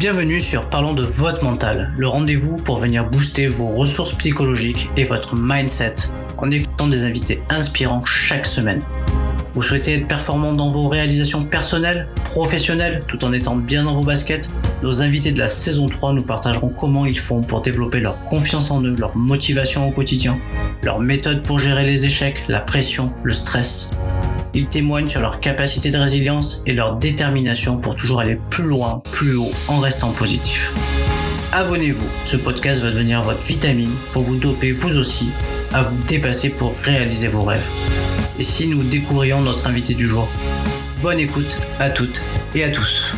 Bienvenue sur Parlons de votre mental, le rendez-vous pour venir booster vos ressources psychologiques et votre mindset en écoutant des invités inspirants chaque semaine. Vous souhaitez être performant dans vos réalisations personnelles, professionnelles, tout en étant bien dans vos baskets? Nos invités de la saison 3 nous partageront comment ils font pour développer leur confiance en eux, leur motivation au quotidien, leurs méthodes pour gérer les échecs, la pression, le stress. Ils témoignent sur leur capacité de résilience et leur détermination pour toujours aller plus loin, plus haut, en restant positif. Abonnez-vous, ce podcast va devenir votre vitamine pour vous doper vous aussi à vous dépasser pour réaliser vos rêves. Et si nous découvrions notre invité du jour? Bonne écoute à toutes et à tous.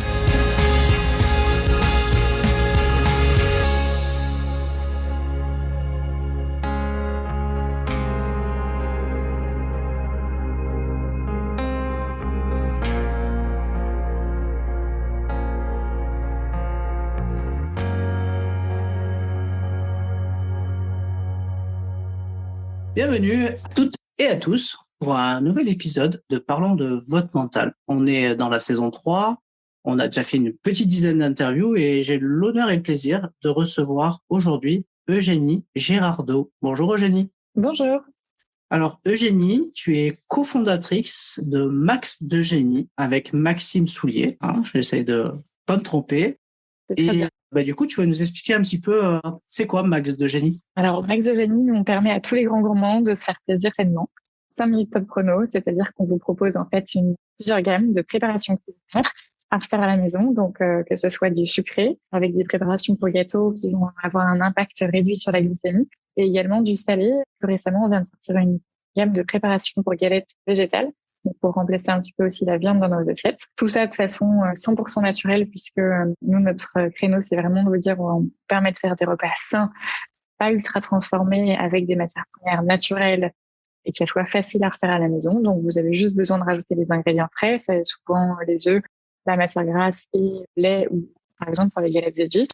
Bienvenue à toutes et à tous pour un nouvel épisode de Parlons de votre mental. On est dans la saison 3, on a déjà fait une petite dizaine d'interviews et j'ai l'honneur et le plaisir de recevoir aujourd'hui Eugénie Girardot. Bonjour Eugénie. Bonjour. Alors Eugénie, tu es cofondatrice de Max de Génie avec Maxime Soulier. Je vais essayer de pas me tromper. Et du coup, tu vas nous expliquer un petit peu, c'est quoi Max de Génie? Alors, Max de Génie, on permet à tous les grands gourmands de se faire plaisir sainement. 5 minutes top chrono, c'est-à-dire qu'on vous propose en fait plusieurs gammes de préparations culinaires à refaire à la maison. Donc, que ce soit du sucré avec des préparations pour gâteaux qui vont avoir un impact réduit sur la glycémie, et également du salé. Plus récemment, on vient de sortir une gamme de préparations pour galettes végétales, pour remplacer un petit peu aussi la viande dans nos assiettes. Tout ça de façon 100% naturelle, puisque nous, notre créneau, c'est vraiment de vous dire, on permet de faire des repas sains, pas ultra transformés, avec des matières premières naturelles et que ça soit facile à refaire à la maison. Donc, vous avez juste besoin de rajouter les ingrédients frais, ça est souvent les œufs, la matière grasse et le lait, ou par exemple pour les galettes veggie.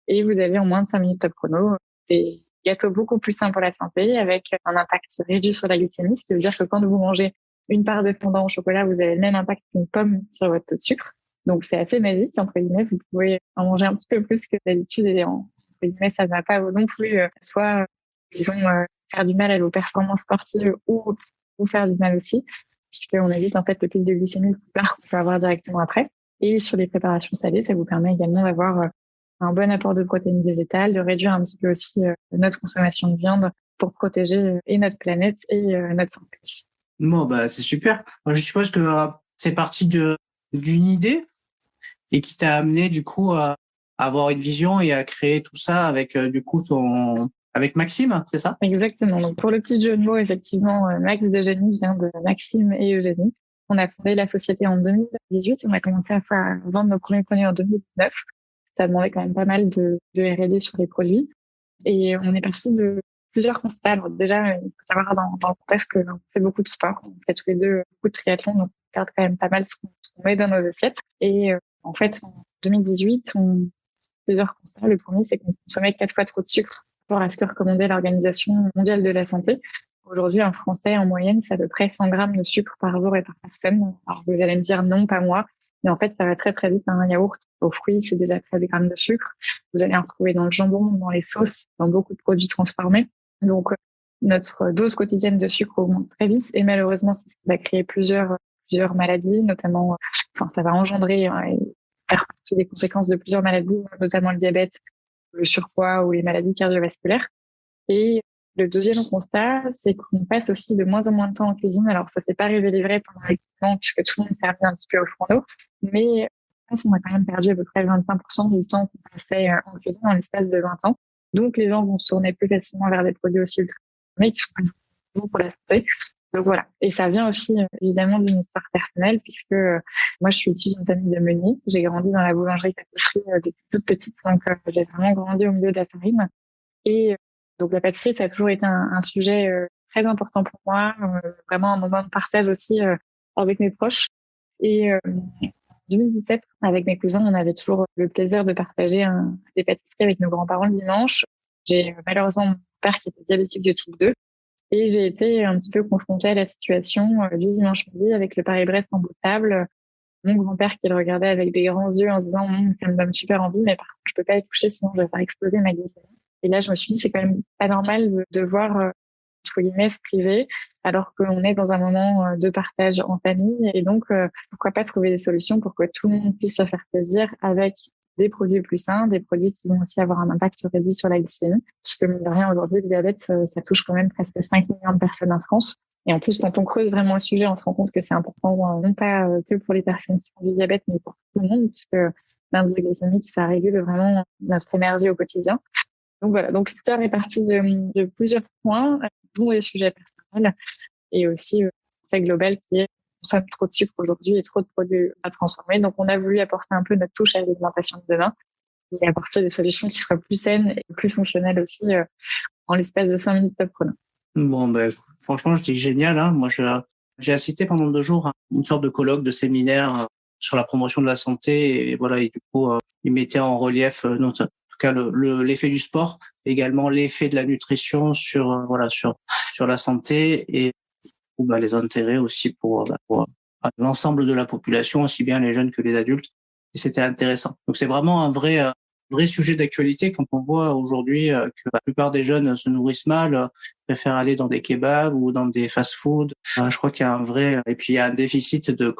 Et vous avez en moins de 5 minutes top chrono des gâteaux beaucoup plus sains pour la santé, avec un impact réduit sur la glycémie, ce qui veut dire que quand vous mangez une part de fondant au chocolat, vous avez le même impact qu'une pomme sur votre taux de sucre. Donc, c'est assez magique, entre guillemets. Vous pouvez en manger un petit peu plus que d'habitude et entre guillemets, ça ne va pas non plus soit, faire du mal à vos performances sportives ou vous faire du mal aussi, puisqu'on évite en fait le pic de glycémie qu'on peut avoir directement après. Et sur les préparations salées, ça vous permet également d'avoir un bon apport de protéines végétales, de réduire un petit peu aussi notre consommation de viande pour protéger et notre planète et notre santé aussi. Bon, c'est super. Je suppose que c'est parti d'une idée et qui t'a amené du coup à avoir une vision et à créer tout ça avec avec Maxime, c'est ça? Exactement. Donc pour le petit jeu de mots, effectivement, Max de Génie vient de Maxime et Eugénie. On a fondé la société en 2018. On a commencé à vendre nos premiers produits en 2019. Ça demandait quand même pas mal de R&D sur les produits. Et on est parti de plusieurs constats. Alors déjà, il faut savoir dans le contexte qu'on fait beaucoup de sport. On fait tous les deux beaucoup de triathlon, donc on perd quand même pas mal ce qu'on met dans nos assiettes. Et en fait, en 2018, on a plusieurs constats. Le premier, c'est qu'on consommait 4 fois trop de sucre par rapport à ce que recommandait l'Organisation mondiale de la santé. Aujourd'hui, un Français, en moyenne, c'est à peu près 100 grammes de sucre par jour et par personne. Alors, vous allez me dire non, pas moi. Mais en fait, ça va très, très vite. Un yaourt aux fruits, c'est déjà 13 grammes de sucre. Vous allez en retrouver dans le jambon, dans les sauces, dans beaucoup de produits transformés. Donc, notre dose quotidienne de sucre augmente très vite. Et malheureusement, c'est ce qui va créer plusieurs maladies, notamment, ça va engendrer et faire partie des conséquences de plusieurs maladies, notamment le diabète, le surpoids ou les maladies cardiovasculaires. Et le deuxième constat, c'est qu'on passe aussi de moins en moins de temps en cuisine. Alors, ça s'est pas révélé vrai pendant les confinements, puisque tout le monde s'est remis un petit peu au fourneau. Mais on a quand même perdu à peu près 25% du temps qu'on passait en cuisine en l'espace de 20 ans. Donc, les gens vont se tourner plus facilement vers des produits aussi ultra transformés qui sont bons pour la santé. Donc voilà. Et ça vient aussi évidemment d'une histoire personnelle, puisque moi, je suis issue d'une famille de meuniers. J'ai grandi dans la boulangerie-pâtisserie depuis toute petite, donc j'ai vraiment grandi au milieu de la farine. Et donc la pâtisserie, ça a toujours été un sujet très important pour moi, vraiment un moment de partage aussi avec mes proches. Et en 2017, avec mes cousins, on avait toujours le plaisir de partager des pâtisseries avec nos grands-parents le dimanche. J'ai malheureusement mon père qui était diabétique de type 2 et j'ai été un petit peu confrontée à la situation du dimanche midi avec le Paris-Brest en bout de table. mon grand-père qui le regardait avec des grands yeux en se disant ça me donne super envie, mais par contre, je peux pas y toucher sinon je vais faire exploser ma glycémie. Et là, je me suis dit, c'est quand même pas normal de devoir, entre guillemets, se priver alors qu'on est dans un moment de partage en famille. Et donc, pourquoi pas trouver des solutions pour que tout le monde puisse se faire plaisir avec des produits plus sains, des produits qui vont aussi avoir un impact réduit sur la glycémie. Parce que, mine de rien, aujourd'hui, le diabète, ça touche quand même presque 5 millions de personnes en France. Et en plus, quand on creuse vraiment le sujet, on se rend compte que c'est important, non pas que pour les personnes qui ont du diabète, mais pour tout le monde, puisque l'indice glycémique, ça régule vraiment notre énergie au quotidien. Donc voilà, donc l'histoire est partie de plusieurs points, dont les sujets personnels et aussi fait global qui est on consomme trop de sucre aujourd'hui et trop de produits à transformer. Donc on a voulu apporter un peu notre touche à l'alimentation de demain et apporter des solutions qui soient plus saines et plus fonctionnelles aussi en l'espace de 5 minutes top chrono. Bon, ben, franchement, je dis génial. Hein. Moi, j'ai assisté pendant 2 jours à une sorte de colloque, de séminaire sur la promotion de la santé. Et voilà, et du coup, ils mettaient en relief, en tout cas, l'effet du sport, également l'effet de la nutrition sur, sur la santé et les intérêts aussi pour l'ensemble de la population, aussi bien les jeunes que les adultes. Et c'était intéressant. Donc, c'est vraiment un vrai sujet d'actualité quand on voit aujourd'hui que la plupart des jeunes se nourrissent mal, préfèrent aller dans des kebabs ou dans des fast-foods. Je crois qu'il y a un vrai, et puis il y a un déficit de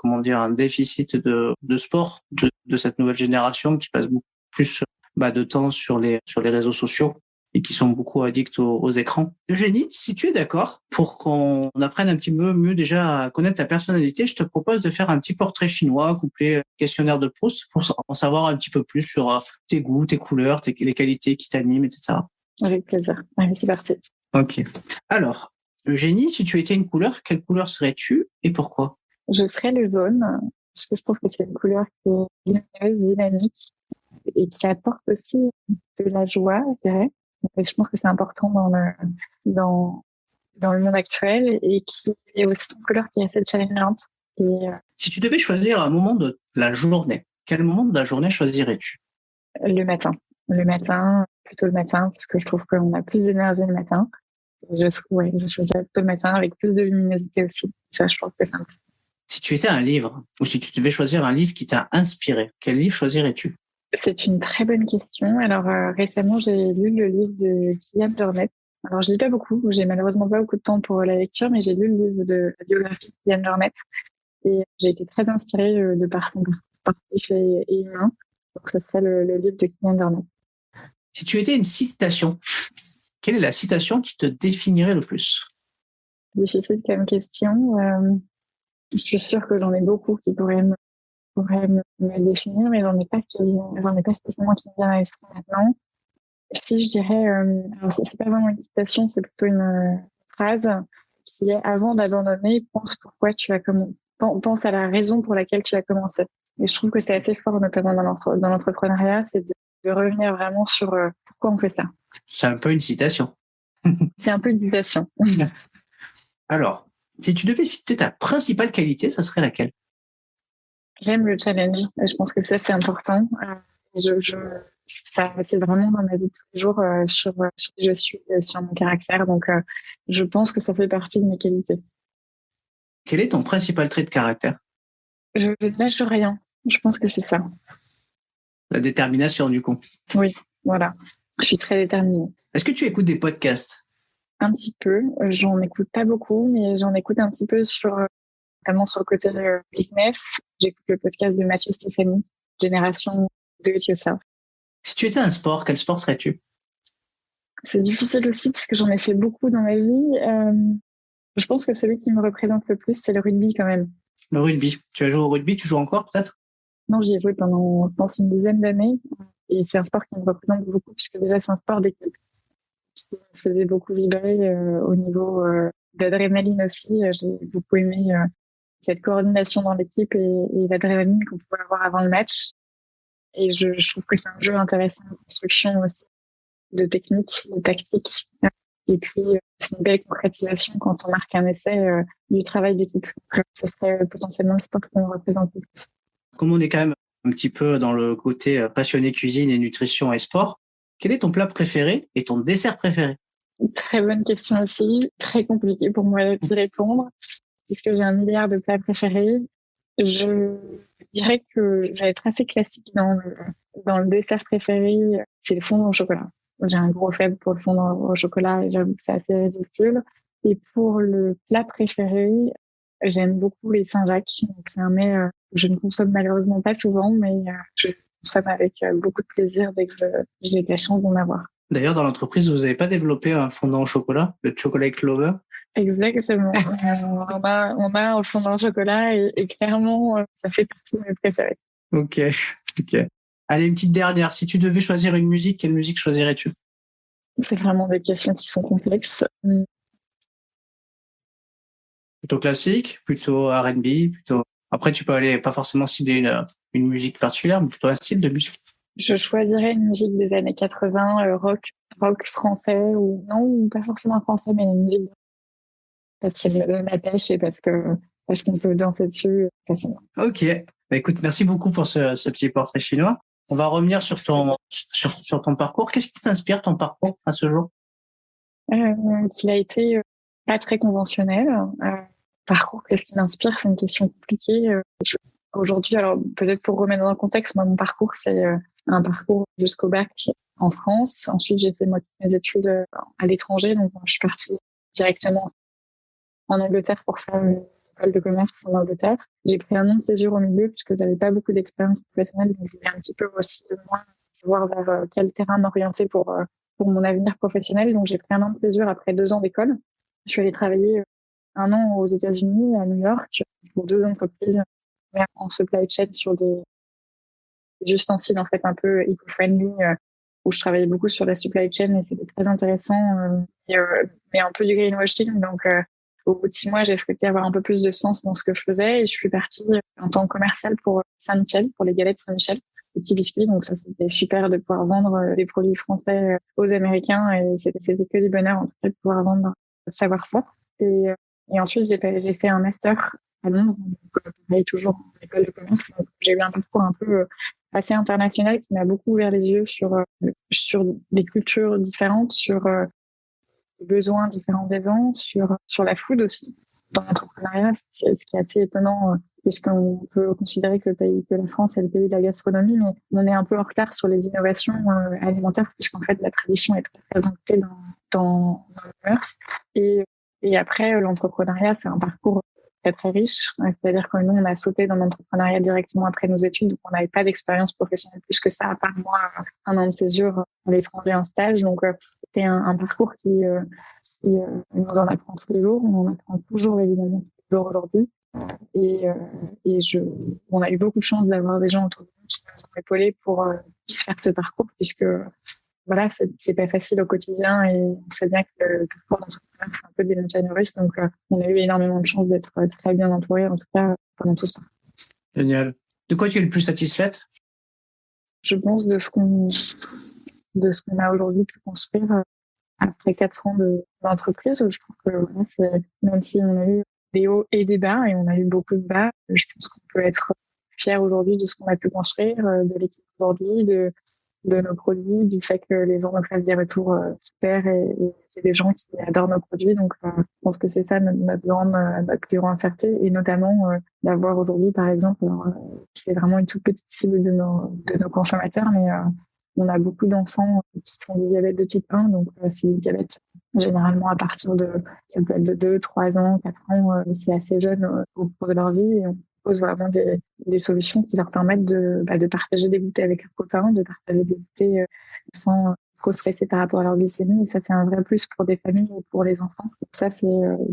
sport de cette nouvelle génération qui passe beaucoup plus de temps sur les réseaux sociaux et qui sont beaucoup addicts aux écrans. Eugénie, si tu es d'accord, pour qu'on apprenne un petit peu mieux déjà à connaître ta personnalité, je te propose de faire un petit portrait chinois couplé questionnaire de Proust pour en savoir un petit peu plus sur tes goûts, tes couleurs, les qualités qui t'animent, etc. Avec plaisir. Allez, c'est parti. Ok. Alors, Eugénie, si tu étais une couleur, quelle couleur serais-tu et pourquoi? Je serais le jaune, parce que je trouve que c'est une couleur qui est lumineuse, dynamique et qui apporte aussi de la joie, je dirais. Et je pense que c'est important dans le monde actuel et qui est aussi une couleur qui est assez challengeante. Si tu devais choisir un moment de la journée, quel moment de la journée choisirais-tu? Le matin, plutôt le matin, parce que je trouve qu'on a plus d'énergie le matin. Je choisirais plutôt le matin avec plus de luminosité aussi. Ça, je trouve que c'est important. Si tu étais un livre, ou si tu devais choisir un livre qui t'a inspiré, quel livre choisirais-tu? C'est une très bonne question. Alors récemment, j'ai lu le livre de Kylian Jornet. Alors je lis pas beaucoup, j'ai malheureusement pas beaucoup de temps pour la lecture, mais j'ai lu le livre de la biographie de Kylian Jornet et j'ai été très inspirée de par son parcours et humain. Donc ce serait le livre de Kylian Jornet. Si tu étais une citation, quelle est la citation qui te définirait le plus? Difficile comme question. Je suis sûre que j'en ai beaucoup qui pourraient me définir, mais j'en ai pas spécialement qui me viennent à l'esprit maintenant. Si je dirais, alors c'est pas vraiment une citation, c'est plutôt une phrase qui est avant d'abandonner, pense à la raison pour laquelle tu as commencé. Et je trouve que c'est assez fort, notamment dans l'entrepreneuriat, c'est de revenir vraiment sur pourquoi on fait ça. C'est un peu une citation. C'est un peu une citation. Alors, si tu devais citer ta principale qualité, ça serait laquelle? J'aime le challenge. Et je pense que ça, c'est important. Ça, c'est vraiment dans ma vie de tous les jours sur qui je suis, sur mon caractère. Donc, je pense que ça fait partie de mes qualités. Quel est ton principal trait de caractère? Je ne lâche rien. Je pense que c'est ça. La détermination, du coup. Oui, voilà. Je suis très déterminée. Est-ce que tu écoutes des podcasts? Un petit peu. J'en écoute pas beaucoup, mais j'en écoute un petit peu notamment sur le côté business. J'écoute le podcast de Mathieu Stéphanie, Génération Do It Yourself. Si tu étais un sport, quel sport serais-tu? C'est difficile aussi parce que j'en ai fait beaucoup dans ma vie. Je pense que celui qui me représente le plus, c'est le rugby quand même. Le rugby. Tu as joué au rugby? Tu joues encore peut-être? Non, j'y ai joué pendant, je pense, une dizaine d'années. Et c'est un sport qui me représente beaucoup puisque déjà, c'est un sport d'équipe qui me faisait beaucoup vibrer au niveau d'adrénaline aussi. J'ai beaucoup aimé cette coordination dans l'équipe et l'adrénaline qu'on pouvait avoir avant le match. Et je trouve que c'est un jeu intéressant de construction aussi, de technique, de tactique. Et puis, c'est une belle concrétisation quand on marque un essai du travail d'équipe. Ce serait potentiellement le sport qui me représente le plus. Comme on est quand même un petit peu dans le côté passionné cuisine et nutrition et sport, quel est ton plat préféré et ton dessert préféré? Très bonne question aussi. Très compliqué pour moi d'y répondre puisque j'ai un milliard de plats préférés. Je dirais que je vais être assez classique dans le dessert préféré, c'est le fondant au chocolat. J'ai un gros faible pour le fondant au chocolat et j'avoue que c'est assez irrésistible. Et pour le plat préféré, j'aime beaucoup les Saint-Jacques. Donc c'est un mets que je ne consomme malheureusement pas souvent, mais je consomme avec beaucoup de plaisir dès que j'ai la chance d'en avoir. D'ailleurs, dans l'entreprise, vous n'avez pas développé un fondant au chocolat, le chocolate lover? Exactement. On a un fondant au chocolat et clairement, ça fait partie de mes préférés. Ok. Allez, une petite dernière. Si tu devais choisir une musique, quelle musique choisirais-tu? C'est vraiment des questions qui sont complexes. Plutôt classique, plutôt R&B, plutôt... Après, tu peux aller, pas forcément cibler une musique particulière, mais plutôt un style de musique. Je choisirais une musique des années 80, rock français, ou pas forcément français, mais une musique parce qu'elle me donne la pêche et parce qu'on peut danser dessus facilement. Ok. Bah, écoute, merci beaucoup pour ce petit portrait chinois. On va revenir sur ton parcours. Qu'est-ce qui t'inspire ton parcours à ce jour? Qu'il a été pas très conventionnel. Parcours, qu'est-ce qui m'inspire? C'est une question compliquée. Aujourd'hui, alors peut-être pour remettre dans le contexte, moi, mon parcours, c'est un parcours jusqu'au bac en France. Ensuite, j'ai fait mes études à l'étranger. Donc, je suis partie directement en Angleterre pour faire une école de commerce en Angleterre. J'ai pris un an de césure au milieu puisque j'avais pas beaucoup d'expérience professionnelle. Donc, je voulais un petit peu aussi, moi, savoir vers quel terrain m'orienter pour mon avenir professionnel. Donc, j'ai pris un an de césure après 2 ans d'école. Je suis allée travailler un an aux États-Unis, à New York, pour 2 entreprises en supply chain sur des ustensiles, en fait, un peu eco-friendly, où je travaillais beaucoup sur la supply chain et c'était très intéressant, mais un peu du greenwashing. Donc, au bout de 6 mois, j'ai souhaité avoir un peu plus de sens dans ce que je faisais et je suis partie en tant que commerciale pour Saint-Michel, pour les galettes Saint-Michel, les petits biscuits. Donc ça, c'était super de pouvoir vendre des produits français aux Américains et c'était que du bonheur en tout cas de pouvoir vendre le savoir-faire. Et ensuite, j'ai fait un master à Londres, donc pareil, toujours en école de commerce. Donc, j'ai eu un parcours un peu assez international qui m'a beaucoup ouvert les yeux sur des cultures différentes, sur les besoins différents des gens, sur la food aussi. Dans l'entrepreneuriat, c'est ce qui est assez étonnant, puisqu'on peut considérer que la France est le pays de la gastronomie, mais on est un peu en retard sur les innovations alimentaires, puisqu'en fait, la tradition est très, très ancrée dans le commerce. Et après, l'entrepreneuriat, c'est un parcours très, très riche. C'est-à-dire que nous, on a sauté dans l'entrepreneuriat directement après nos études, donc on n'avait pas d'expérience professionnelle plus que ça, à part moi, un an de césure à l'étranger en stage. Donc, c'était un parcours qui nous en apprend tous les jours. On en apprend toujours, évidemment, toujours aujourd'hui. On a eu beaucoup de chance d'avoir des gens autour de nous qui nous ont épaulés pour puisse faire ce parcours, puisque voilà, c'est pas facile au quotidien et on sait bien que le parcours d'entrepreneur, c'est un peu des montagnes russes. Donc, on a eu énormément de chance d'être très bien entourés, en tout cas, pendant tout ce parcours. Génial. De quoi tu es le plus satisfaite? Je pense de ce qu'on a aujourd'hui pu construire après 4 ans d'entreprise. Je trouve que voilà, même si on a eu des hauts et des bas, et on a eu beaucoup de bas, je pense qu'on peut être fier aujourd'hui de ce qu'on a pu construire, de l'équipe aujourd'hui, de nos produits, du fait que les gens nous fassent des retours super et c'est des gens qui adorent nos produits. Donc, je pense que c'est ça notre plus grande fierté et notamment d'avoir aujourd'hui, par exemple, c'est vraiment une toute petite cible de nos consommateurs, mais on a beaucoup d'enfants qui font du diabète de type 1, donc c'est du diabète généralement à partir ça peut être de 2, 3 ans, 4 ans, c'est assez jeune au cours de leur vie et on propose vraiment des solutions qui leur permettent de partager des goûters avec leurs copains, de partager des goûters sans trop stresser par rapport à leur glycémie. Et ça, c'est un vrai plus pour des familles et pour les enfants. Donc ça,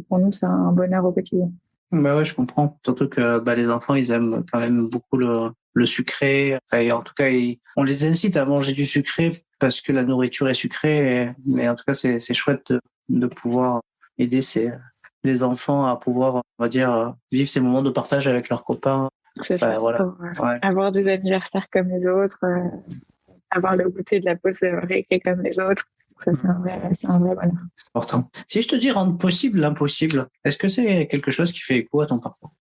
pour nous, c'est un bonheur au quotidien. Bah ouais, je comprends. Surtout que les enfants, ils aiment quand même beaucoup le sucré. Et en tout cas, on les incite à manger du sucré parce que la nourriture est sucrée. Mais en tout cas, c'est chouette de pouvoir aider les enfants à pouvoir, on va dire, vivre ces moments de partage avec leurs copains. C'est ça, voilà. Pour avoir des anniversaires comme les autres, avoir le goûter de la pause récré comme les autres. Ça, c'est un vrai bonheur. C'est important. Si je te dis rendre possible l'impossible, est-ce que c'est quelque chose qui fait écho à ton parcours?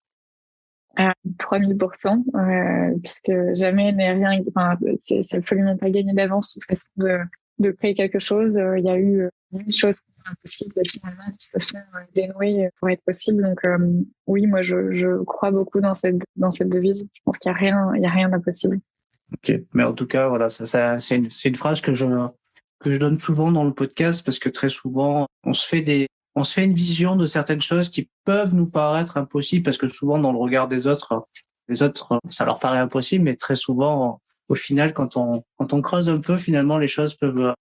3000%, puisque jamais n'est rien, c'est absolument pas gagné d'avance, toute façon de créer quelque chose. Il y a eu mille choses impossibles finalement qui se sont dénouées pour être possibles. Donc oui, moi je crois beaucoup dans cette devise. Je pense qu'il y a rien d'impossible. Ok, mais en tout cas, voilà, c'est une phrase que je donne souvent dans le podcast parce que très souvent, on se fait une vision de certaines choses qui peuvent nous paraître impossibles parce que souvent, dans le regard des autres, ça leur paraît impossible, mais très souvent, au final, quand on creuse un peu, finalement, les choses peuvent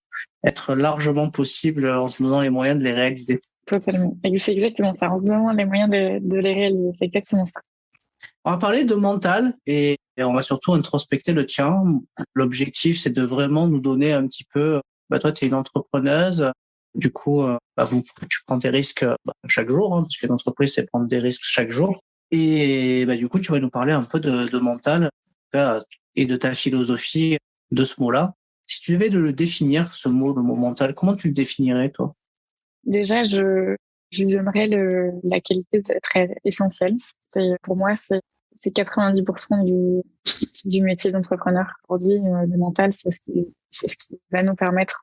être largement possibles en se donnant les moyens de les réaliser. Totalement. Et c'est exactement ça. En se donnant les moyens de les réaliser. C'est exactement ça. On va parler de mental et on va surtout introspecter le tien. L'objectif, c'est de vraiment nous donner un petit peu, toi, tu es une entrepreneuse. Du coup, tu prends des risques chaque jour, parce que l'entreprise, c'est prendre des risques chaque jour. Et du coup, tu vas nous parler un peu de mental et de ta philosophie de ce mot-là. Si tu devais le définir, le mot mental, comment tu le définirais, toi? Déjà, je lui donnerais la qualité d'être essentielle. Pour moi, c'est 90% du métier d'entrepreneur. Aujourd'hui, le mental, c'est ce qui va nous permettre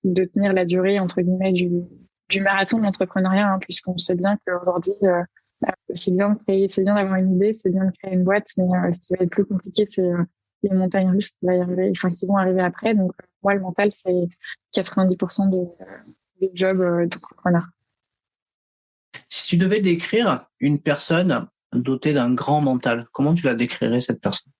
de tenir la durée, entre guillemets, du marathon de l'entrepreneuriat, hein, puisqu'on sait bien qu'aujourd'hui, c'est bien d'avoir une idée, c'est bien de créer une boîte, mais ce qui va être plus compliqué, c'est les montagnes russes qui vont arriver après. Donc, moi, le mental, c'est 90% du job d'entrepreneur. Si tu devais décrire une personne dotée d'un grand mental, comment tu la décrirais, cette personne?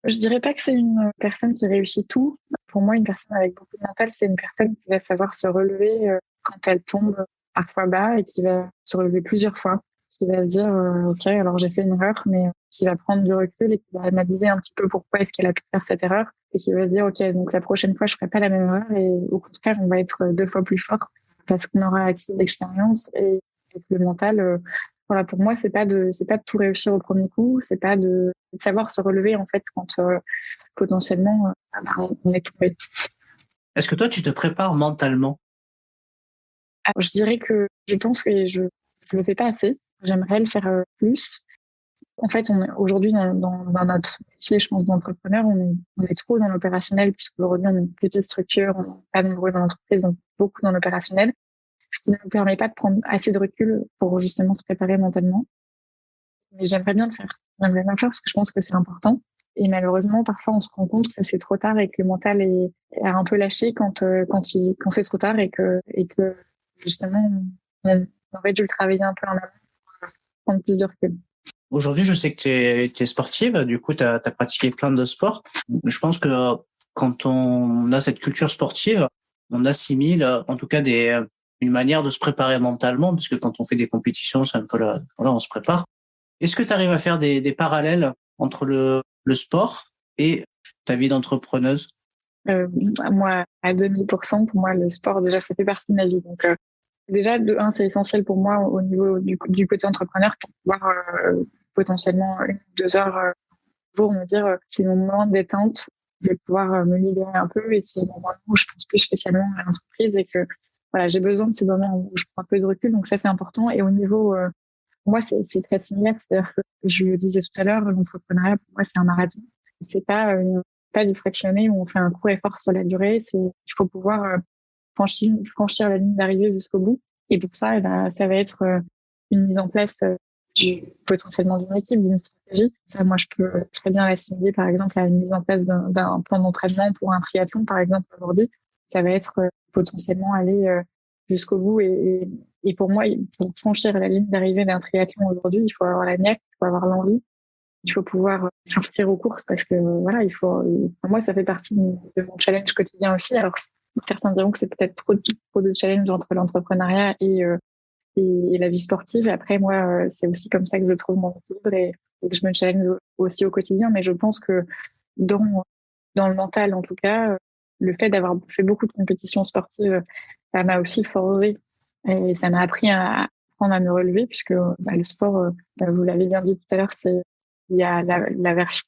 Je dirais pas que c'est une personne qui réussit tout. Pour moi, une personne avec beaucoup de mental, c'est une personne qui va savoir se relever quand elle tombe parfois bas et qui va se relever plusieurs fois, qui va se dire ok, alors j'ai fait une erreur, mais qui va prendre du recul et qui va analyser un petit peu pourquoi est-ce qu'elle a pu faire cette erreur et qui va se dire ok, donc la prochaine fois je ferai pas la même erreur et au contraire on va être 2 fois plus fort parce qu'on aura acquis de l'expérience et le mental. Voilà, pour moi, c'est pas de tout réussir au premier coup, c'est pas de savoir se relever en fait quand potentiellement on est tombé. Est-ce que toi, tu te prépares mentalement? Alors, je dirais que je pense que je le fais pas assez. J'aimerais le faire plus. En fait, aujourd'hui dans notre métier, je pense, d'entrepreneur, on est trop dans l'opérationnel puisqu'aujourd'hui on est une petite structure, on n'est pas nombreux dans l'entreprise, donc beaucoup dans l'opérationnel, ce qui ne nous permet pas de prendre assez de recul pour justement se préparer mentalement. Mais j'aimerais bien le faire. J'aimerais bien le faire parce que je pense que c'est important. Et malheureusement, parfois, on se rend compte que c'est trop tard et que le mental est un peu lâché quand c'est trop tard et que justement, on aurait dû le travailler un peu en amont pour prendre plus de recul. Aujourd'hui, je sais que tu es sportive, du coup, tu as pratiqué plein de sports. Je pense que quand on a cette culture sportive, on assimile en tout cas une manière de se préparer mentalement, parce que quand on fait des compétitions, c'est un peu on se prépare. Est-ce que tu arrives à faire des parallèles entre le sport et ta vie d'entrepreneuse? Moi, à 2000%, pour moi, le sport, déjà, ça fait partie de ma vie. Donc, déjà, de un, c'est essentiel pour moi au niveau du côté entrepreneur pour pouvoir potentiellement 1 ou 2 heures pour me dire c'est mon moment de détente, je vais pouvoir me libérer un peu et c'est le moment où je pense plus spécialement à l'entreprise et que voilà, j'ai besoin de ces moments où je prends un peu de recul. Donc ça, c'est important. Et au niveau pour moi, c'est très similaire. C'est-à-dire que je le disais tout à l'heure, l'entrepreneuriat, pour moi, c'est un marathon. C'est pas du fractionné où on fait un court effort sur la durée. Il faut pouvoir franchir la ligne d'arrivée jusqu'au bout. Et pour ça, ça va être une mise en place potentiellement d'une équipe, d'une stratégie. Ça, moi, je peux très bien l'assimiler, par exemple, à une mise en place d'un plan d'entraînement pour un triathlon, par exemple, aujourd'hui. Ça va être potentiellement aller jusqu'au bout. Et pour moi, pour franchir la ligne d'arrivée d'un triathlon aujourd'hui, il faut avoir la niaque, il faut avoir l'envie, il faut pouvoir s'inscrire aux courses parce que voilà, pour moi, ça fait partie de mon challenge quotidien aussi. Alors, certains diront que c'est peut-être trop de challenge entre l'entrepreneuriat et la vie sportive. Après, moi, c'est aussi comme ça que je trouve mon équilibre et que je me challenge aussi au quotidien. Mais je pense que dans le mental, en tout cas, le fait d'avoir fait beaucoup de compétitions sportives, ça m'a aussi forgé et ça m'a appris à apprendre à me relever puisque le sport, vous l'avez bien dit tout à l'heure, il y a la version,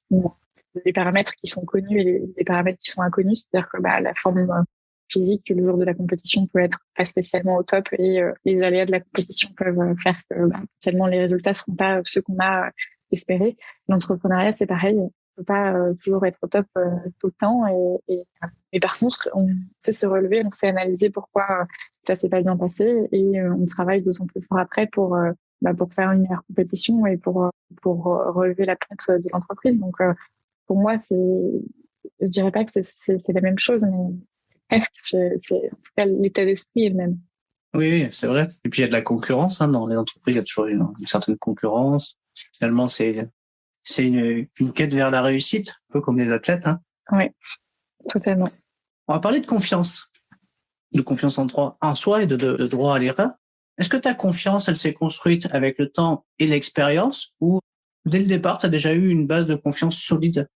les paramètres qui sont connus et les paramètres qui sont inconnus. C'est-à-dire que la forme physique le jour de la compétition peut être pas spécialement au top et les aléas de la compétition peuvent faire que potentiellement les résultats ne seront pas ceux qu'on a espérés. L'entrepreneuriat, c'est pareil. On peut pas toujours être au top tout le temps et Mais par contre, on sait se relever, on sait analyser pourquoi ça s'est pas bien passé et on travaille d'autant plus fort après pour faire une meilleure compétition et pour relever la pente de l'entreprise. Donc, pour moi, je dirais pas que c'est la même chose, mais presque, en tout cas, l'état d'esprit est le même. Oui, c'est vrai. Et puis il y a de la concurrence dans les entreprises, il y a toujours une certaine concurrence. Finalement, c'est une quête vers la réussite, un peu comme des athlètes. Oui, totalement. On va parler de confiance en soi et de droit à l'erreur. Est-ce que ta confiance, elle s'est construite avec le temps et l'expérience, ou dès le départ, tu as déjà eu une base de confiance solide?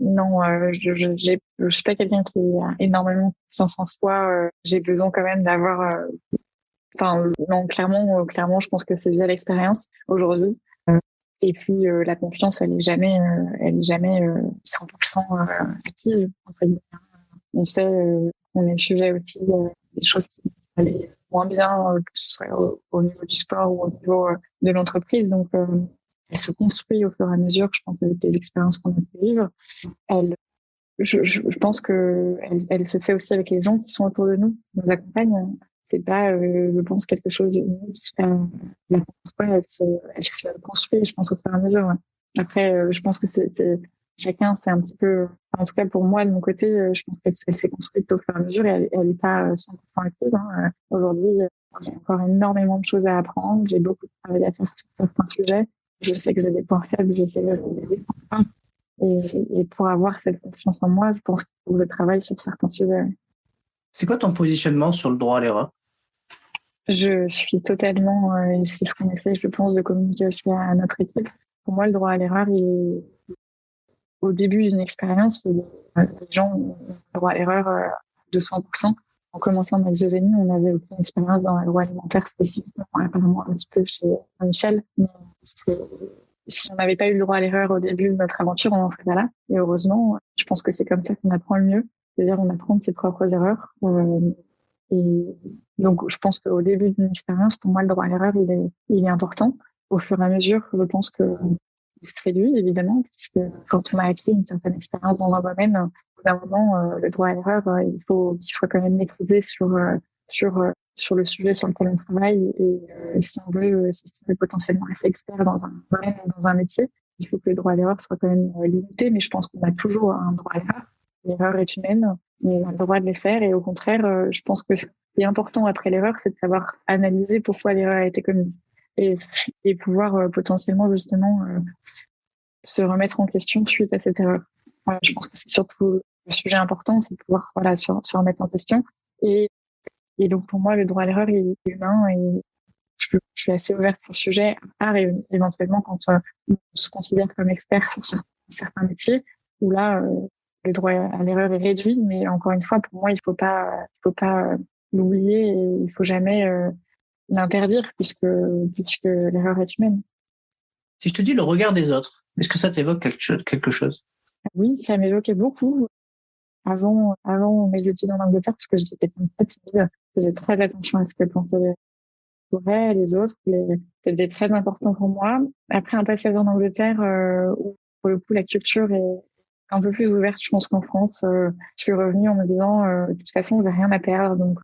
Non, je suis pas quelqu'un qui a énormément confiance en soi. J'ai besoin quand même d'avoir. Non, clairement, je pense que c'est via l'expérience aujourd'hui. Et puis la confiance, elle est jamais 100% acquise. En fait. On sait qu'on est sujet aussi des choses qui allaient moins bien, que ce soit au niveau du sport ou au niveau de l'entreprise. Donc, elle se construit au fur et à mesure, je pense, avec les expériences qu'on a pu vivre. Je pense que elle se fait aussi avec les gens qui sont autour de nous, qui nous accompagnent. C'est pas, je pense, quelque chose de unique. La confiance, elle se construit, je pense, au fur et à mesure. Ouais. Après, je pense que chacun, c'est un petit peu, en tout cas pour moi, de mon côté, je pense qu'elle s'est construite au fur et à mesure et elle n'est pas 100% acquise. Aujourd'hui, j'ai encore énormément de choses à apprendre. J'ai beaucoup de travail à faire sur certains sujets. Je sais que j'ai des points faibles, j'essaie de les points. Et pour avoir cette confiance en moi, je pense qu'il faut que je travaille sur certains sujets. C'est quoi ton positionnement sur le droit à l'erreur? Je suis totalement, et c'est ce qu'on essaie, je pense, de communiquer aussi à notre équipe. Pour moi, le droit à l'erreur, au début d'une expérience, les gens ont le droit à l'erreur de 100%. En commençant dans l'exogénie, on n'avait aucune expérience dans la loi alimentaire spécifiquement, apparemment un petit peu chez Michel. Mais si on n'avait pas eu le droit à l'erreur au début de notre aventure, on n'en serait pas là. Et heureusement, je pense que c'est comme ça qu'on apprend le mieux. C'est-à-dire, on apprend de ses propres erreurs. Et donc, je pense qu'au début d'une expérience, pour moi, le droit à l'erreur, il est important. Au fur et à mesure, je pense que il se réduit, évidemment, puisque quand on a acquis une certaine expérience dans un domaine, au bout d'un moment, le droit à l'erreur, il faut qu'il soit quand même maîtrisé sur le sujet sur lequel on travaille. Et si on veut potentiellement rester expert dans un domaine, dans un métier, il faut que le droit à l'erreur soit quand même limité. Mais je pense qu'on a toujours un droit à l'erreur. L'erreur est humaine, on a le droit de les faire. Et au contraire, je pense que ce qui est important après l'erreur, c'est de savoir analyser pourquoi l'erreur a été commise. Et pouvoir potentiellement justement se remettre en question suite à cette erreur. Je pense que c'est surtout le sujet important, c'est de pouvoir se remettre en question. Et donc pour moi, le droit à l'erreur il est humain et je suis assez ouverte sur le sujet, à éventuellement quand on se considère comme expert sur certains métiers, où là, le droit à l'erreur est réduit, mais encore une fois, pour moi, il faut pas l'oublier et il faut jamais l'interdire puisque l'erreur est humaine. Si je te dis le regard des autres, est-ce que ça t'évoque quelque chose? Oui, ça m'évoquait beaucoup avant mes études en Angleterre, parce que j'étais quelqu'un de très timide. Je faisais très attention à ce que pensaient les autres. C'était très important pour moi. Après un passage en Angleterre, où pour le coup la culture est un peu plus ouverte, je pense qu'en France, je suis revenue en me disant de toute façon, j'ai rien à perdre, donc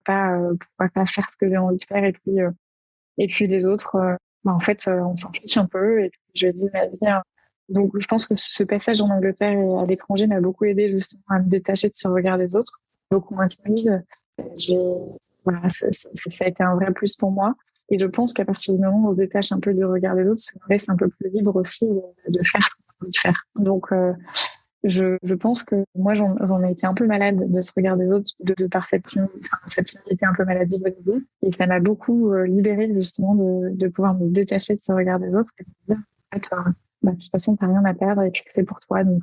pourquoi pas faire ce que j'ai envie de faire et puis les autres, en fait, on s'en fiche un peu et puis je vis ma vie. Donc, je pense que ce passage en Angleterre et à l'étranger m'a beaucoup aidé justement à me détacher de ce regard des autres, beaucoup moins timide. Ça a été un vrai plus pour moi. Et je pense qu'à partir du moment où on se détache un peu du regard des autres, ça nous laisse un peu plus libre aussi de faire ce qu'on a envie de faire. Donc, je pense que moi, j'en ai été un peu malade de ce regard des autres, de par cette timidité un peu maladive au début. Et ça m'a beaucoup libérée, justement, de pouvoir me détacher de ce regard des autres et de me dire, en fait, de toute façon, t'as rien à perdre et tu le fais pour toi. Donc,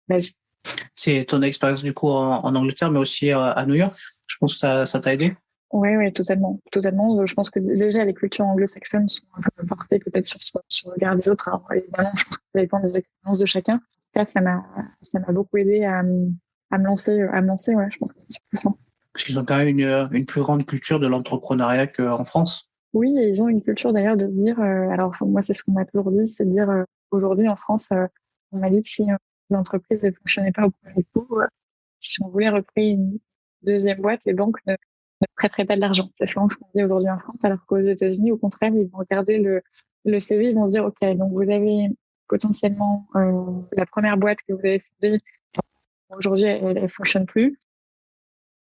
vas-y. C'est ton expérience, du coup, en Angleterre, mais aussi à New York. Je pense que ça t'a aidé. Oui, totalement. Je pense que déjà, les cultures anglo-saxonnes sont un peu portées peut-être sur le regard des autres. Alors, évidemment, je pense que ça dépend des expériences de chacun. Ça m'a beaucoup aidé à me lancer, ouais, je pense que c'est plus ça. Parce qu'ils ont quand même une plus grande culture de l'entrepreneuriat qu'en France. Oui, et ils ont une culture d'ailleurs de dire, alors moi c'est ce qu'on m'a toujours dit, c'est de dire aujourd'hui en France, on m'a dit que si l'entreprise ne fonctionnait pas au premier coup, si on voulait recréer une deuxième boîte, les banques ne prêteraient pas de l'argent. C'est souvent ce qu'on dit aujourd'hui en France, alors qu'aux États-Unis, au contraire, ils vont regarder le CV, ils vont se dire, OK, donc vous avez potentiellement la première boîte que vous avez fondée, aujourd'hui, elle fonctionne plus.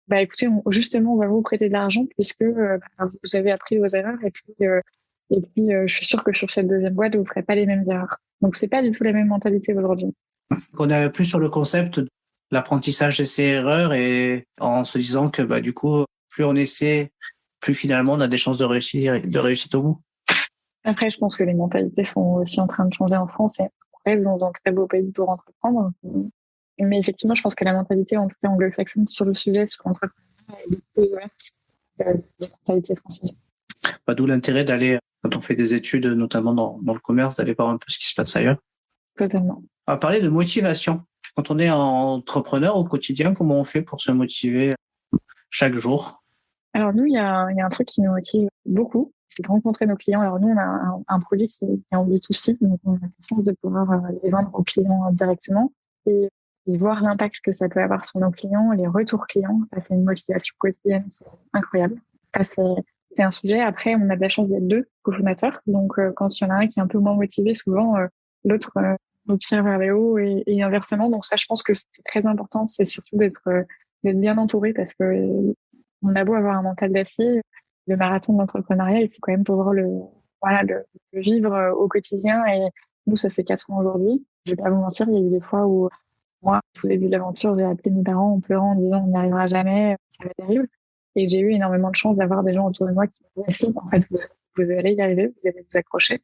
Bah écoutez, justement, on va vous prêter de l'argent puisque vous avez appris vos erreurs et puis je suis sûre que sur cette deuxième boîte, vous ne ferez pas les mêmes erreurs. Donc, c'est pas du tout la même mentalité aujourd'hui. On est plus sur le concept de l'apprentissage d'essais-erreurs et en se disant que du coup, plus on essaie, plus finalement on a des chances de réussite au bout. Après, je pense que les mentalités sont aussi en train de changer en France et on reste dans un très beau pays pour entreprendre. Mais effectivement, je pense que la mentalité, en tout cas anglo-saxonne, sur le sujet, sur l'entrepreneuriat, est beaucoup plus ouverte que la mentalité française. D'où l'intérêt d'aller, quand on fait des études, notamment dans le commerce, d'aller voir un peu ce qui se passe ailleurs. Totalement. On va parler de motivation. Quand on est entrepreneur au quotidien, comment on fait pour se motiver chaque jour? Alors nous, il y a un truc qui nous motive beaucoup, c'est de rencontrer nos clients. Alors nous, on a un produit qui est en B2C, donc on a la chance de pouvoir les vendre aux clients directement et voir l'impact que ça peut avoir sur nos clients, les retours clients. Ça, c'est une motivation quotidienne qui est incroyable. Ça, c'est un sujet. Après, on a de la chance d'être deux cofondateurs. Donc, quand il y en a un qui est un peu moins motivé, souvent, l'autre nous tire vers le haut et inversement. Donc ça, je pense que c'est très important. C'est surtout d'être bien entouré parce que on a beau avoir un mental d'acier, le marathon de l'entrepreneuriat, il faut quand même pouvoir le vivre au quotidien. Et nous, ça fait 4 ans aujourd'hui. Je vais pas vous mentir, il y a eu des fois où moi, au tout début de l'aventure, j'ai appelé mes parents en pleurant, en disant on n'y arrivera jamais, ça va être terrible. Et j'ai eu énormément de chance d'avoir des gens autour de moi qui me disaient si, en fait, vous allez y arriver, vous allez vous accrocher.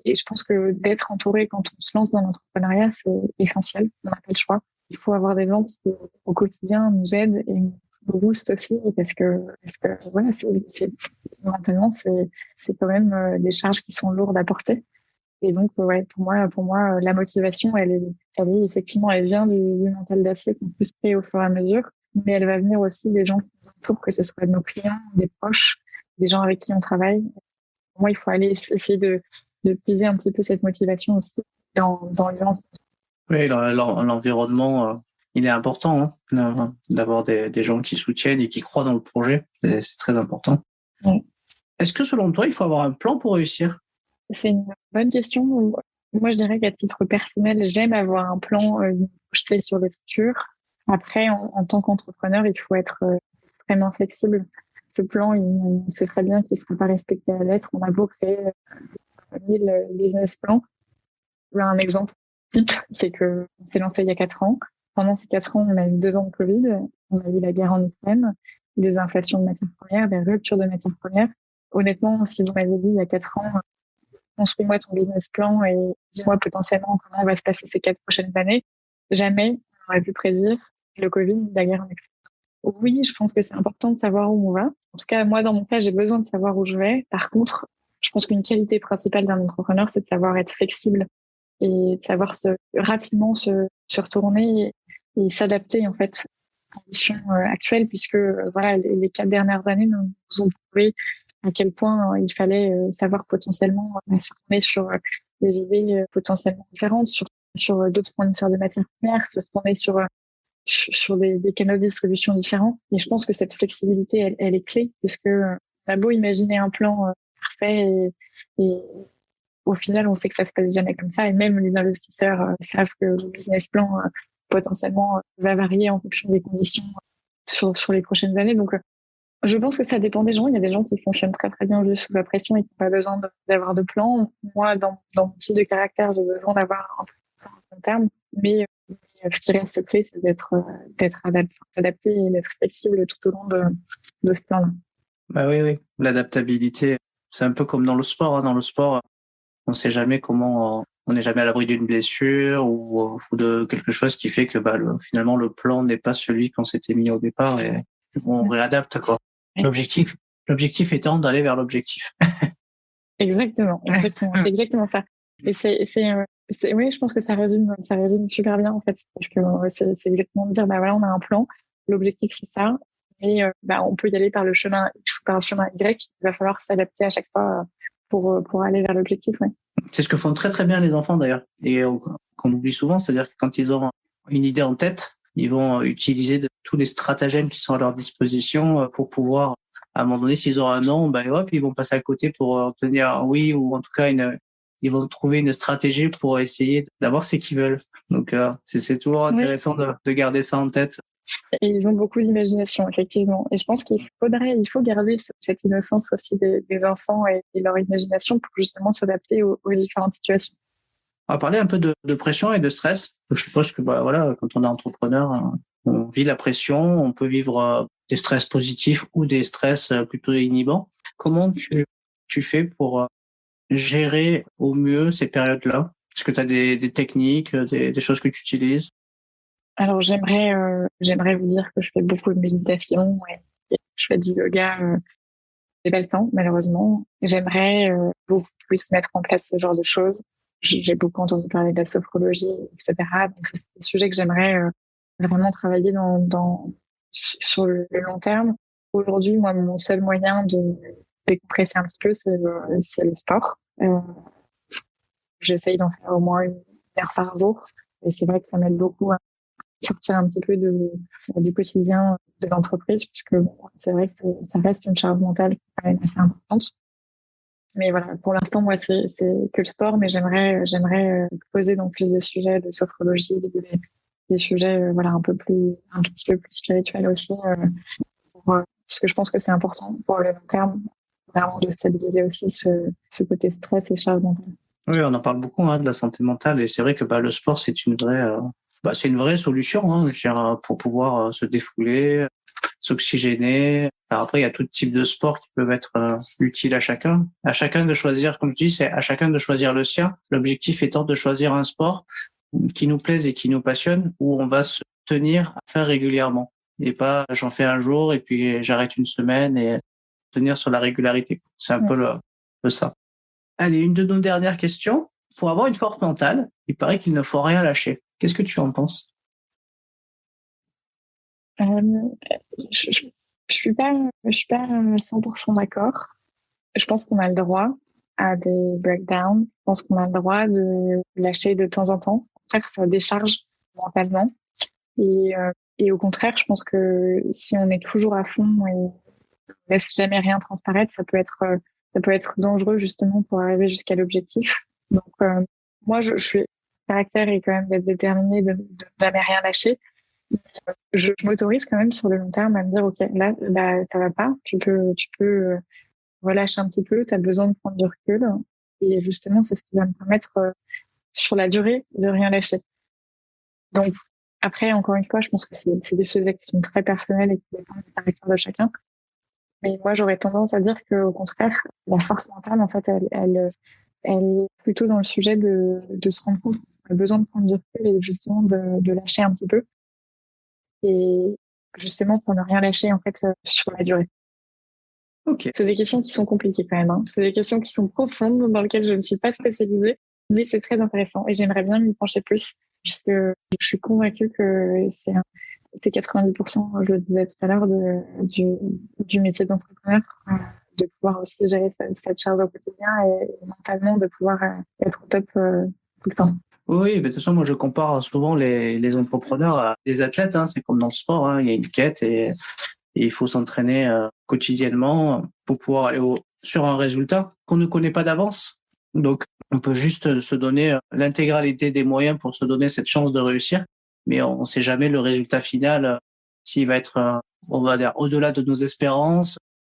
Et je pense que d'être entouré quand on se lance dans l'entrepreneuriat, c'est essentiel. On n'a pas le choix. Il faut avoir des gens qui, au quotidien, nous aident et nous boostent aussi parce que voilà, mentalement, c'est quand même des charges qui sont lourdes à porter. Et donc, pour moi, la motivation, elle effectivement, elle vient du mental d'acier qu'on peut se créer au fur et à mesure, mais elle va venir aussi des gens qui nous entourent, que ce soit nos clients, des proches, des gens avec qui on travaille. Pour moi, il faut aller essayer de puiser un petit peu cette motivation aussi dans les gens. Oui, l'environnement, il est important, hein, d'avoir des gens qui soutiennent et qui croient dans le projet. C'est très important. Oui. Est-ce que selon toi, il faut avoir un plan pour réussir? C'est une bonne question. Moi, je dirais qu'à titre personnel, j'aime avoir un plan projeté sur le futur. Après, en tant qu'entrepreneur, il faut être extrêmement flexible. Ce plan, on sait très bien qu'il ne sera pas respecté à la lettre. On a beau créer 1000 business plans. Un exemple type, c'est qu'on s'est lancé il y a 4 ans. Pendant ces 4 ans, on a eu 2 ans de Covid. On a eu la guerre en Ukraine, des inflations de matières premières, des ruptures de matières premières. Honnêtement, si vous m'avez dit il y a 4 ans, construis-moi ton business plan et dis-moi potentiellement comment va se passer ces 4 prochaines années, jamais on aurait pu prédire le Covid, la guerre en Ukraine. Oui, je pense que c'est important de savoir où on va. En tout cas, moi, dans mon cas, j'ai besoin de savoir où je vais. Par contre, je pense qu'une qualité principale d'un entrepreneur, c'est de savoir être flexible et de savoir rapidement se retourner et s'adapter, en fait, aux conditions actuelles, puisque voilà, les 4 dernières années nous ont prouvé à quel point il fallait savoir potentiellement se tourner sur des idées potentiellement différentes, sur d'autres fournisseurs de matières premières, se tourner sur des canaux de distribution différents. Et je pense que cette flexibilité, elle est clé, parce que on a beau imaginer un plan parfait et au final, on sait que ça se passe jamais comme ça. Et même les investisseurs savent que le business plan potentiellement va varier en fonction des conditions sur les prochaines années. Donc, je pense que ça dépend des gens. Il y a des gens qui fonctionnent très très bien juste sous la pression et qui n'ont pas besoin d'avoir de plan. Moi, dans mon type de caractère, j'ai besoin d'avoir un plan à long terme. Mais ce qui reste clé, c'est d'être adapté et d'être flexible tout au long de ce plan-là. Oui. L'adaptabilité, c'est un peu comme dans le sport. Dans le sport, on ne sait jamais comment, on n'est jamais à l'abri d'une blessure ou de quelque chose qui fait que finalement le plan n'est pas celui qu'on s'était mis au départ et on réadapte, quoi. L'objectif étant d'aller vers l'objectif. Exactement, c'est exactement ça. Et oui, je pense que ça résume super bien en fait, parce que c'est exactement de dire voilà, on a un plan, l'objectif c'est ça, mais on peut y aller par le chemin X ou par le chemin Y. Il va falloir s'adapter à chaque fois pour aller vers l'objectif. Ouais. C'est ce que font très très bien les enfants d'ailleurs, et qu'on oublie souvent, c'est-à-dire que quand ils ont une idée en tête, ils vont utiliser tous les stratagèmes qui sont à leur disposition pour pouvoir, à un moment donné, s'ils ont un non, ben hop, ils vont passer à côté pour obtenir un oui, ou en tout cas ils vont trouver une stratégie pour essayer d'avoir ce qu'ils veulent. Donc c'est toujours intéressant de garder ça en tête. Et ils ont beaucoup d'imagination, effectivement. Et je pense il faut garder cette innocence aussi des enfants et leur imagination pour justement s'adapter aux différentes situations. On va parler un peu de pression et de stress. Je suppose que voilà, quand on est entrepreneur, on vit la pression, on peut vivre des stress positifs ou des stress plutôt inhibants. Comment tu fais pour gérer au mieux ces périodes-là? Est-ce que tu as des techniques, des choses que tu utilises? Alors j'aimerais vous dire que je fais beaucoup de méditation et je fais du yoga. J'ai pas le temps, malheureusement. J'aimerais beaucoup plus mettre en place ce genre de choses. J'ai beaucoup entendu parler de la sophrologie, etc. Donc c'est des sujets que j'aimerais vraiment travailler sur le long terme. Aujourd'hui, moi, mon seul moyen de décompresser un petit peu, c'est le sport. J'essaye d'en faire au moins 1 heure par jour. Et c'est vrai que ça m'aide beaucoup à sortir un petit peu du quotidien de l'entreprise, puisque c'est vrai que ça reste une charge mentale qui est quand même assez importante. Mais voilà, pour l'instant, moi, c'est que le sport, mais j'aimerais poser dans plus de sujets de sophrologie, des sujets, voilà, un petit peu plus spirituels aussi, parce que je pense que c'est important pour le long terme, vraiment de stabiliser aussi ce côté stress et charge mentale. Oui, on en parle beaucoup de la santé mentale, et c'est vrai que le sport, c'est une vraie solution, je veux dire, pour pouvoir se défouler, s'oxygéner. Alors après, il y a tout type de sports qui peuvent être utiles à chacun. À chacun de choisir, comme je dis, c'est à chacun de choisir le sien. L'objectif étant de choisir un sport qui nous plaise et qui nous passionne, où on va se tenir à faire régulièrement. Et pas, j'en fais un jour et puis j'arrête une semaine, et tenir sur la régularité. C'est un peu ça. Allez, une de nos dernières questions. Pour avoir une force mentale, il paraît qu'il ne faut rien lâcher. Qu'est-ce que tu en penses? Je suis pas 100% d'accord. Je pense qu'on a le droit à des breakdowns. Je pense qu'on a le droit de lâcher de temps en temps. Au contraire, ça décharge mentalement. Et au contraire, je pense que si on est toujours à fond et on laisse jamais rien transparaître, ça peut être dangereux justement pour arriver jusqu'à l'objectif. Donc moi, je suis caractère est quand même d'être déterminé, de jamais rien lâcher. Je m'autorise quand même sur le long terme à me dire ok, là ça va pas, tu peux relâcher un petit peu, tu as besoin de prendre du recul, et justement c'est ce qui va me permettre sur la durée de rien lâcher. Donc après, encore une fois, je pense que c'est des sujets qui sont très personnels et qui dépendent du caractère de chacun, mais moi j'aurais tendance à dire que au contraire, la force mentale en fait elle est plutôt dans le sujet de se rendre compte qu'on a besoin de prendre du recul et justement de lâcher un petit peu, et justement pour ne rien lâcher en fait sur la durée. Ok. C'est des questions qui sont compliquées quand même. C'est des questions qui sont profondes, dans lesquelles je ne suis pas spécialisée, mais c'est très intéressant et j'aimerais bien m'y pencher plus, puisque je suis convaincue que c'est 90%, je le disais tout à l'heure, du métier d'entrepreneur, de pouvoir aussi gérer cette charge au quotidien et mentalement de pouvoir être au top tout le temps. Oui, mais de toute façon, moi, je compare souvent les entrepreneurs à des athlètes. C'est comme dans le sport, il y a une quête, et il faut s'entraîner quotidiennement pour pouvoir aller sur un résultat qu'on ne connaît pas d'avance. Donc, on peut juste se donner l'intégralité des moyens pour se donner cette chance de réussir, mais on ne sait jamais le résultat final, s'il va être, on va dire, au-delà de nos espérances,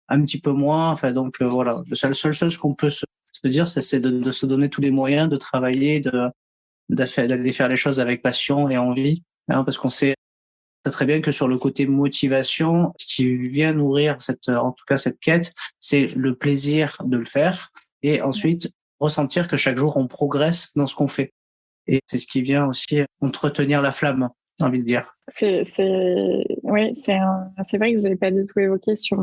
un petit peu moins. Enfin, donc voilà, la seule chose qu'on peut se dire, c'est de se donner tous les moyens, de travailler, d'aller faire les choses avec passion et envie, parce qu'on sait très bien que sur le côté motivation, ce qui vient nourrir en tout cas cette quête, c'est le plaisir de le faire, et ensuite ressentir que chaque jour on progresse dans ce qu'on fait. Et c'est ce qui vient aussi entretenir la flamme, j'ai envie de dire. Oui, c'est vrai que je l'avais pas du tout évoqué sur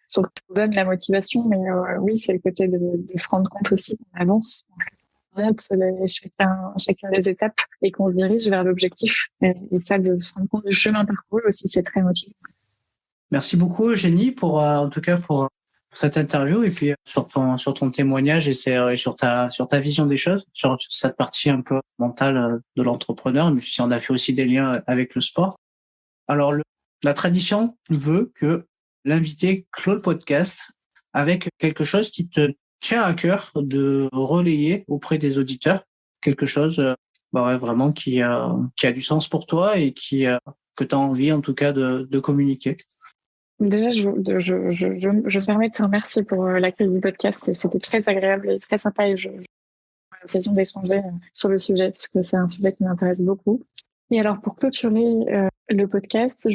ce qui donne la motivation, mais oui, c'est le côté de se rendre compte aussi qu'on avance. On monte chacune des étapes et qu'on se dirige vers l'objectif. Et ça, de se rendre compte du chemin parcouru aussi, c'est très motivant. Merci beaucoup, Eugénie, en tout cas pour cette interview, et puis sur ton témoignage et sur ta vision des choses, sur cette partie un peu mentale de l'entrepreneur, mais puis on a fait aussi des liens avec le sport. Alors, la tradition veut que l'invité clôt le podcast avec quelque chose qui te tient à cœur de relayer auprès des auditeurs, quelque chose vraiment qui a du sens pour toi et que tu as envie en tout cas de communiquer. Déjà, je me permets de te remercier pour l'accueil du podcast. C'était très agréable et très sympa et j'ai l'occasion d'échanger sur le sujet parce que c'est un sujet qui m'intéresse beaucoup. Et alors, pour clôturer le podcast,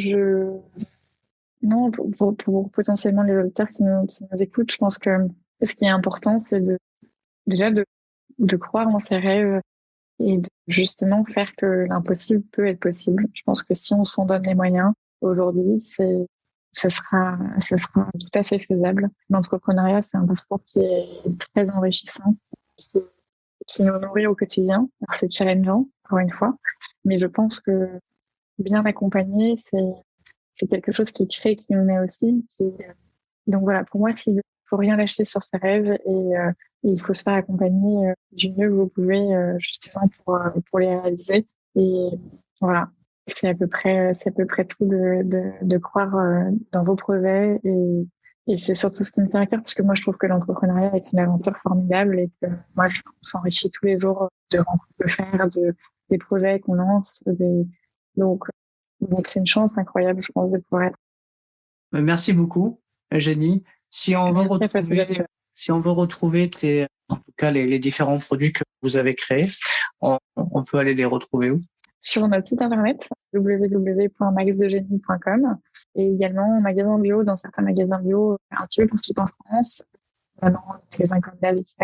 pour potentiellement les auditeurs qui nous écoutent, je pense que ce qui est important, c'est de croire en ses rêves et de justement faire que l'impossible peut être possible. Je pense que si on s'en donne les moyens, aujourd'hui, ça sera tout à fait faisable. L'entrepreneuriat, c'est un parcours qui est très enrichissant, qui nous nourrit au quotidien. Alors, c'est challengeant, encore une fois, mais je pense que bien accompagné, c'est quelque chose qui crée, qui nous met aussi. Donc voilà, pour moi, il faut rien lâcher sur ses rêves et il faut se faire accompagner du mieux que vous pouvez justement pour les réaliser. Et voilà, c'est à peu près tout de croire dans vos projets et c'est surtout ce qui me tient à cœur parce que moi je trouve que l'entrepreneuriat est une aventure formidable et que moi on s'enrichit tous les jours de rencontres de faire, des projets qu'on lance, donc c'est une chance incroyable, je pense, de pouvoir être. Merci beaucoup, Eugénie. Si on veut retrouver en tout cas les différents produits que vous avez créés, on peut aller les retrouver où? Sur notre site internet www.maxdegenie.com et également en magasin bio, dans certains magasins bio un petit peu partout en France, dans les magasins comme Davic,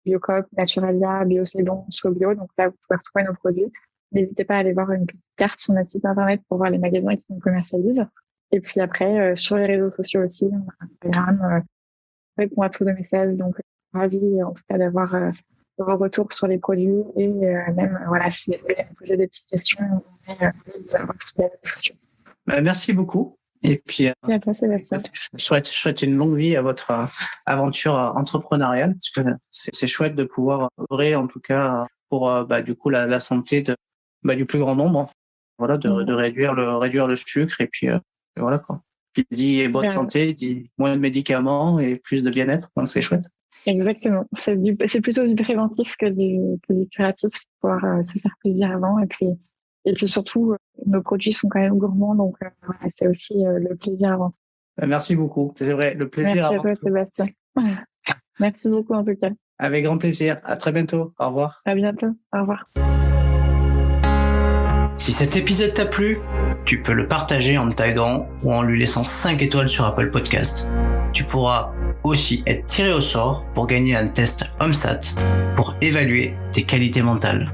Biocoop, Naturalia, Bio C'est Bon, SoBio. Donc là, vous pouvez retrouver nos produits. N'hésitez pas à aller voir une carte sur notre site internet pour voir les magasins qui nous commercialisent. Et puis après, sur les réseaux sociaux aussi, on a Instagram, répond à tous nos messages. Donc, ravi en tout cas d'avoir vos retours sur les produits et même, si vous voulez me poser des petites questions, on est d'avoir sur les réseaux sociaux. Merci beaucoup. Et puis, je souhaite une longue vie à votre aventure entrepreneuriale, parce que c'est chouette de pouvoir œuvrer, en tout cas, pour du coup la santé du plus grand nombre. Voilà, de réduire le sucre et puis voilà quoi. Qui dit bonne santé, dit moins de médicaments et plus de bien-être. Donc c'est chouette. Exactement. C'est plutôt du préventif que du curatif, c'est pouvoir se faire plaisir avant et puis surtout nos produits sont quand même gourmands, donc c'est aussi le plaisir avant. Merci beaucoup. C'est vrai, le plaisir avant. Merci à toi, Sébastien. Merci beaucoup en tout cas. Avec grand plaisir. À très bientôt. Au revoir. À bientôt. Au revoir. Si cet épisode t'a plu, tu peux le partager en me taguant ou en lui laissant 5 étoiles sur Apple Podcast. Tu pourras aussi être tiré au sort pour gagner un test OMSAT pour évaluer tes qualités mentales.